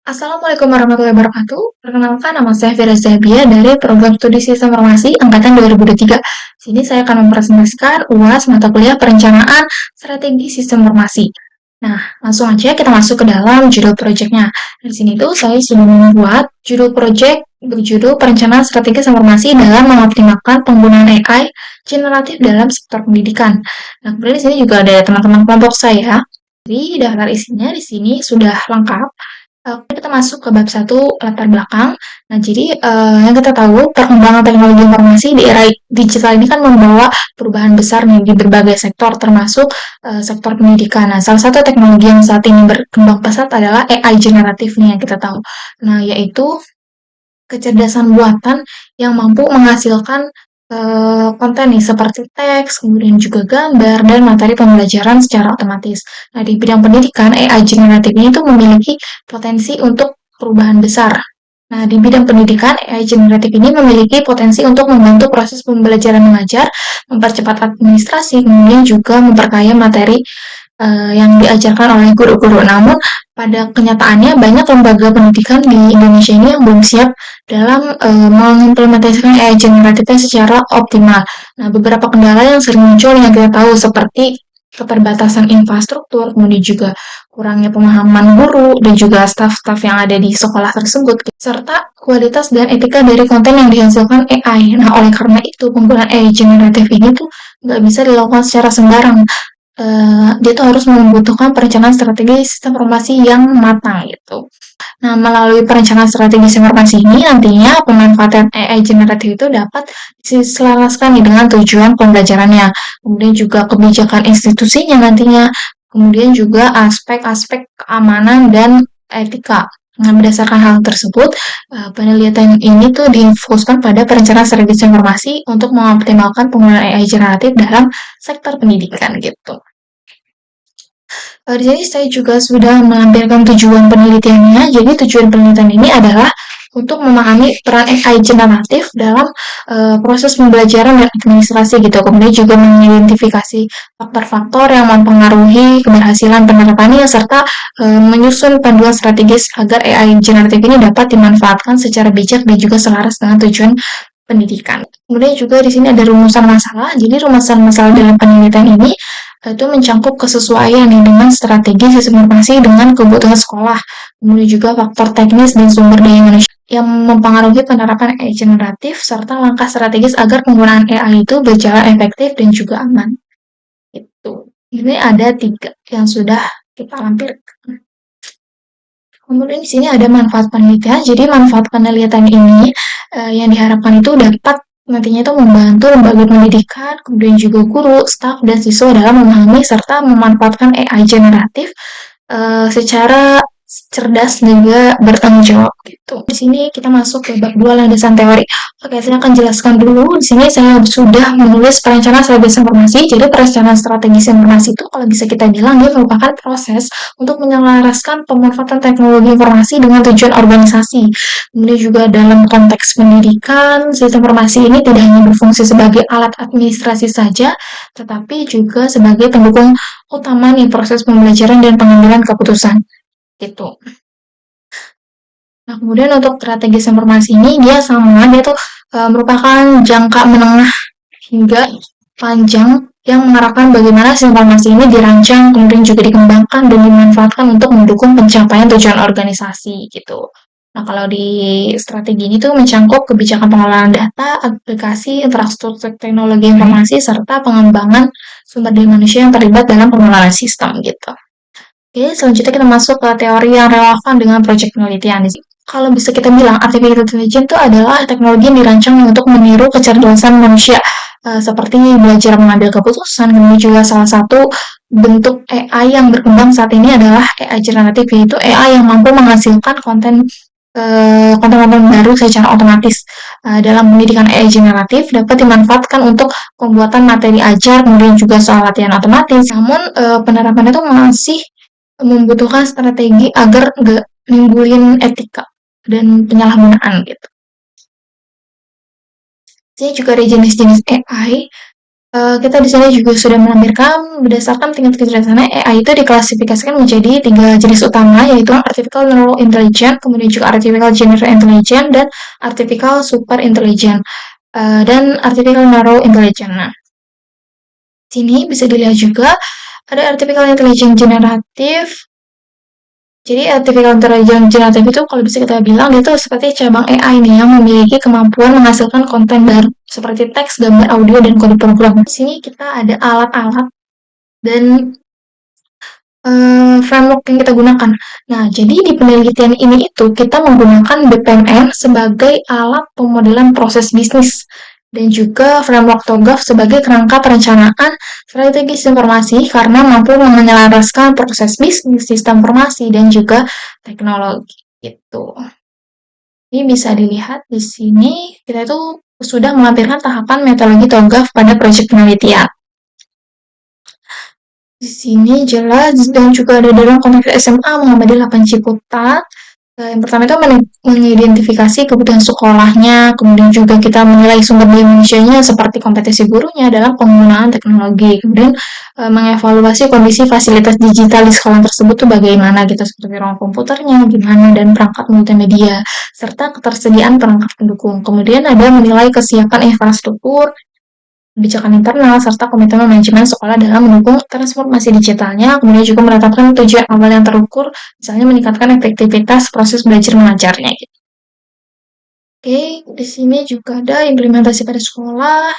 Assalamualaikum warahmatullahi wabarakatuh. Perkenalkan, nama saya Fira Zabia dari Program Studi Sistem Informasi Angkatan 2023. Sini saya akan mempresentasikan UAS mata kuliah Perencanaan Strategi Sistem Informasi. Nah, langsung aja kita masuk ke dalam judul proyeknya. Di sini tuh saya sudah membuat judul proyek berjudul Perencanaan Strategi Informasi dalam mengoptimalkan penggunaan AI generatif dalam sektor pendidikan. Nah, kemudian di sini juga ada teman-teman kelompok saya. Jadi daftar isinya di sini sudah lengkap. Kita masuk ke bab 1 latar belakang. Nah, jadi yang kita tahu perkembangan teknologi informasi di era digital ini kan membawa perubahan besar nih di berbagai sektor termasuk sektor pendidikan. Nah, salah satu teknologi yang saat ini berkembang pesat adalah AI generatif nih yang kita tahu. Nah, yaitu kecerdasan buatan yang mampu menghasilkan konten nih seperti teks, kemudian juga gambar, dan materi pembelajaran secara otomatis. Nah, di bidang pendidikan, AI generatif ini tuh memiliki potensi untuk perubahan besar. Nah, di bidang pendidikan, AI generatif ini memiliki potensi untuk membantu proses pembelajaran mengajar, mempercepat administrasi, kemudian juga memperkaya materi yang diajarkan oleh guru-guru. Namun, pada kenyataannya banyak lembaga pendidikan di Indonesia ini yang belum siap dalam mengimplementasikan AI generatifnya secara optimal. Nah, beberapa kendala yang sering muncul yang kita tahu seperti keterbatasan infrastruktur, kemudian juga kurangnya pemahaman guru dan juga staf-staf yang ada di sekolah tersebut, serta kualitas dan etika dari konten yang dihasilkan AI. Nah, oleh karena itu, penggunaan AI generatif ini tuh nggak bisa dilakukan secara sembarang. Dia tuh harus membutuhkan perencanaan strategi sistem informasi yang matang gitu. Nah, melalui perencanaan strategi sistem informasi ini nantinya pemanfaatan AI generatif itu dapat diselaraskan dengan tujuan pembelajarannya, kemudian juga kebijakan institusinya nantinya, kemudian juga aspek-aspek keamanan dan etika. Nah, berdasarkan hal tersebut, penelitian ini tuh difokuskan pada perencanaan strategi sistem informasi untuk mengoptimalkan penggunaan AI generatif dalam sektor pendidikan gitu. Di sini saya juga sudah menampilkan tujuan penelitiannya. Jadi tujuan penelitian ini adalah untuk memahami peran AI generatif dalam proses pembelajaran dan administrasi gitu. Kemudian juga mengidentifikasi faktor-faktor yang mempengaruhi keberhasilan penerapannya serta menyusun panduan strategis agar AI generatif ini dapat dimanfaatkan secara bijak dan juga selaras dengan tujuan pendidikan. Kemudian juga di sini ada rumusan masalah. Jadi rumusan masalah dalam penelitian ini itu mencangkup kesesuaian nih dengan strategi sistem informasi dengan kebutuhan sekolah, kemudian juga faktor teknis dan sumber daya manusia yang mempengaruhi penerapan AI generatif serta langkah strategis agar penggunaan AI itu berjalan efektif dan juga aman. Itu. Ini ada 3 yang sudah kita lampirkan. Kemudian di sini ada manfaat penelitian. Jadi manfaat penelitian ini yang diharapkan itu dapat nantinya itu membantu lembaga pendidikan, kemudian juga guru, staf, dan siswa dalam memahami serta memanfaatkan AI generatif secara cerdas dan juga bertanggung jawab gitu. Di sini kita masuk ke bab 2 landasan teori. Oke, saya akan jelaskan dulu. Di sini saya sudah menulis perencanaan strategis informasi. Jadi perencanaan strategis informasi itu kalau bisa kita bilang dia merupakan proses untuk menyelaraskan pemanfaatan teknologi informasi dengan tujuan organisasi. Kemudian juga dalam konteks pendidikan, sistem informasi ini tidak hanya berfungsi sebagai alat administrasi saja, tetapi juga sebagai pendukung utama nih proses pembelajaran dan pengambilan keputusan. Gitu. Nah, kemudian untuk strategi informasi ini dia tuh merupakan jangka menengah hingga panjang yang mengarahkan bagaimana informasi ini dirancang, kemudian juga dikembangkan dan dimanfaatkan untuk mendukung pencapaian tujuan organisasi gitu. Nah, kalau di strategi ini tuh mencangkup kebijakan pengelolaan data, aplikasi, infrastruktur teknologi informasi, serta pengembangan sumber daya manusia yang terlibat dalam pengelolaan sistem gitu. Oke, selanjutnya kita masuk ke teori yang relevan dengan proyek penelitian. Kalau bisa kita bilang, artificial intelligence itu adalah teknologi yang dirancang untuk meniru kecerdasan manusia, seperti belajar mengambil keputusan. Kemudian juga salah satu bentuk AI yang berkembang saat ini adalah AI generatif, yaitu AI yang mampu menghasilkan konten-konten baru secara otomatis. Dalam pendidikan AI generatif dapat dimanfaatkan untuk pembuatan materi ajar, kemudian juga soal latihan otomatis. Namun penerapannya itu masih membutuhkan strategi agar nggak nimbulin etika dan penyalahgunaan gitu. Jadi juga ada jenis-jenis AI. Kita di sini juga sudah melampirkan berdasarkan tingkat kecerdasan AI itu diklasifikasikan menjadi 3 jenis utama, yaitu Artificial Neural Intelligence, kemudian juga Artificial General Intelligence, dan Artificial Super Intelligence, dan Artificial Neural Intelligence. Nah, sini bisa dilihat juga ada Artificial Intelligence Generatif. Jadi artificial intelligence generatif itu kalau bisa kita bilang dia tuh seperti cabang AI nih yang memiliki kemampuan menghasilkan konten baru seperti teks, gambar, audio, dan kode program. Di sini kita ada alat-alat dan framework yang kita gunakan. Nah, jadi di penelitian ini itu kita menggunakan BPMN sebagai alat pemodelan proses bisnis dan juga framework TOGAF sebagai kerangka perencanaan strategis informasi karena mampu menyelaraskan proses bisnis, sistem informasi, dan juga teknologi. Gitu. Ini bisa dilihat di sini kita itu sudah melampirkan tahapan metodologi TOGAF pada proyek penelitian. Di sini jelas dan juga ada dalam konteks SMA Muhammadiyah 8 Ciputat. Yang pertama itu mengidentifikasi kebutuhan sekolahnya, kemudian juga kita menilai sumber daya manusianya seperti kompetensi gurunya dalam penggunaan teknologi, kemudian mengevaluasi kondisi fasilitas digital di sekolah tersebut tuh bagaimana gitu, seperti ruang komputernya, gimana, dan perangkat multimedia, serta ketersediaan perangkat pendukung. Kemudian ada menilai kesiapan infrastruktur, kebijakan internal, serta komitmen manajemen sekolah dalam mendukung transformasi digitalnya, kemudian juga menetapkan tujuan awal yang terukur, misalnya meningkatkan efektivitas proses belajar mengajarnya. Gitu. Oke, di sini juga ada implementasi pada sekolah.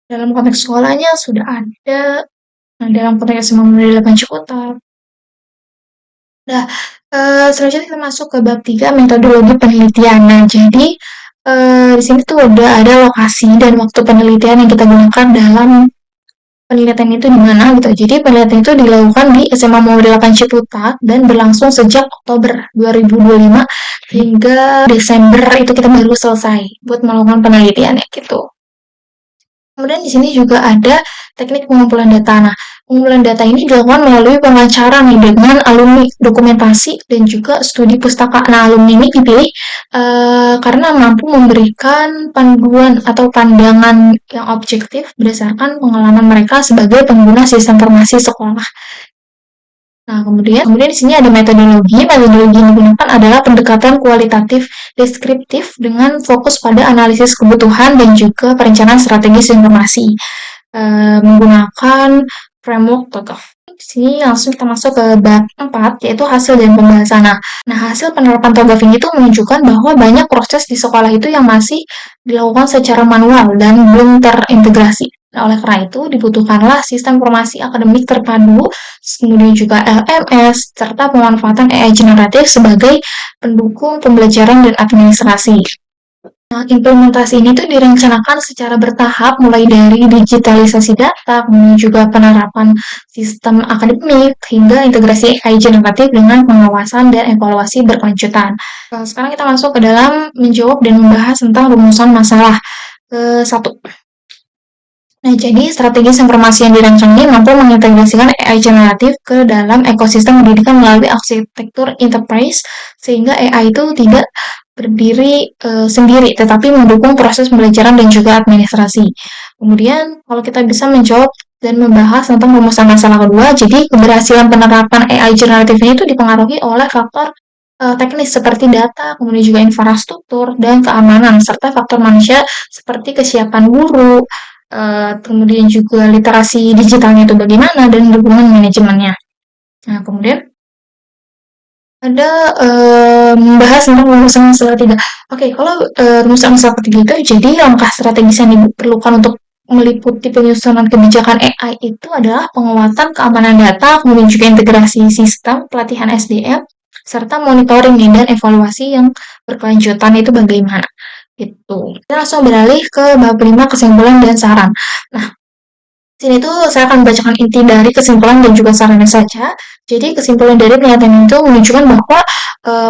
Dalam konteks sekolahnya sudah ada. Nah, dalam konteks SMA Muhammadiyah 8 Ciputat. Nah, selanjutnya kita masuk ke bab 3, metodologi penelitian. Nah, jadi di sini tuh udah ada lokasi dan waktu penelitian yang kita gunakan dalam penelitian itu di mana gitu. Jadi penelitian itu dilakukan di SMA Muhammadiyah 8 Ciputat dan berlangsung sejak Oktober 2025 hingga Desember itu kita baru selesai buat melakukan penelitiannya gitu. Kemudian di sini juga ada teknik pengumpulan data. Nah, pengumpulan data ini dilakukan melalui wawancara nih dengan alumni, dokumentasi, dan juga studi pustaka. Nah, alumni ini dipilih karena mampu memberikan panduan atau pandangan yang objektif berdasarkan pengalaman mereka sebagai pengguna sistem informasi sekolah. Nah, kemudian di sini ada metodologi. Metodologi yang digunakan adalah pendekatan kualitatif deskriptif dengan fokus pada analisis kebutuhan dan juga perencanaan strategis informasi. Menggunakan framework TOGAF. Di sini langsung kita masuk ke bab 4, yaitu hasil dan pembahasan. Nah, hasil penerapan TOGAF ini tuh menunjukkan bahwa banyak proses di sekolah itu yang masih dilakukan secara manual dan belum terintegrasi. Nah, oleh karena itu, dibutuhkanlah sistem informasi akademik terpadu, kemudian juga LMS, serta pemanfaatan AI generatif sebagai pendukung pembelajaran dan administrasi. Nah, implementasi ini tuh direncanakan secara bertahap, mulai dari digitalisasi data, kemudian juga penerapan sistem akademik, hingga integrasi AI generatif dengan pengawasan dan evaluasi berkelanjutan. Nah, sekarang kita masuk ke dalam menjawab dan membahas tentang rumusan masalah ke-1. Nah, jadi strategi informasi yang dirancang ini mampu mengintegrasikan AI generatif ke dalam ekosistem pendidikan melalui arsitektur enterprise, sehingga AI itu tidak berdiri sendiri, tetapi mendukung proses pembelajaran dan juga administrasi. Kemudian, kalau kita bisa menjawab dan membahas tentang rumusan masalah kedua, jadi keberhasilan penerapan AI generatif ini itu dipengaruhi oleh faktor teknis seperti data, kemudian juga infrastruktur, dan keamanan, serta faktor manusia seperti kesiapan guru, kemudian juga literasi digitalnya itu bagaimana, dan dukungan manajemennya. Nah, kemudian ada membahas tentang rumusan masalah 3. Oke, kalau rumusan masalah ketiga itu jadi langkah strategis yang diperlukan untuk meliputi penyusunan kebijakan AI itu adalah penguatan keamanan data, kemudian juga integrasi sistem, pelatihan SDM, serta monitoring dan evaluasi yang berkelanjutan itu bagaimana. Gitu. Kita langsung beralih ke bab 5, kesimpulan dan saran. Nah, sini tuh saya akan membacakan inti dari kesimpulan dan juga sarannya saja. Jadi kesimpulan dari penelitian itu menunjukkan bahwa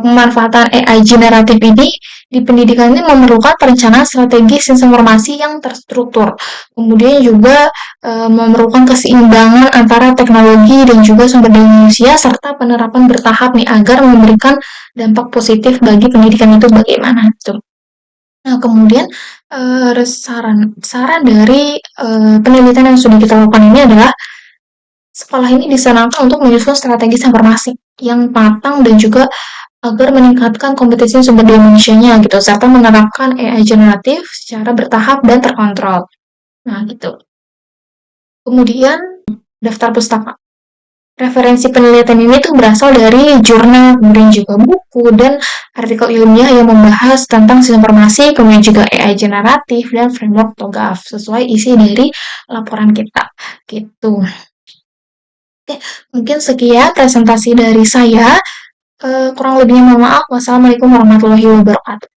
pemanfaatan AI generatif ini di pendidikan ini memerlukan perencanaan strategi sistem informasi yang terstruktur. Kemudian juga memerlukan keseimbangan antara teknologi dan juga sumber daya manusia serta penerapan bertahap nih agar memberikan dampak positif bagi pendidikan itu bagaimana. Tuh. Nah, kemudian saran dari penelitian yang sudah kita lakukan ini adalah sekolah ini disarankan untuk menyusun strategi informasi yang matang dan juga agar meningkatkan kompetensi sumber daya manusianya gitu, serta menerapkan AI generatif secara bertahap dan terkontrol. Nah, gitu. Kemudian daftar pustaka. Referensi penelitian ini tuh berasal dari jurnal, kemudian juga buku, dan artikel ilmiah yang membahas tentang sistem informasi, kemudian juga AI generatif, dan framework TOGAF, sesuai isi dari laporan kita. Gitu. Oke, mungkin sekian presentasi dari saya. Kurang lebihnya mohon maaf. Wassalamualaikum warahmatullahi wabarakatuh.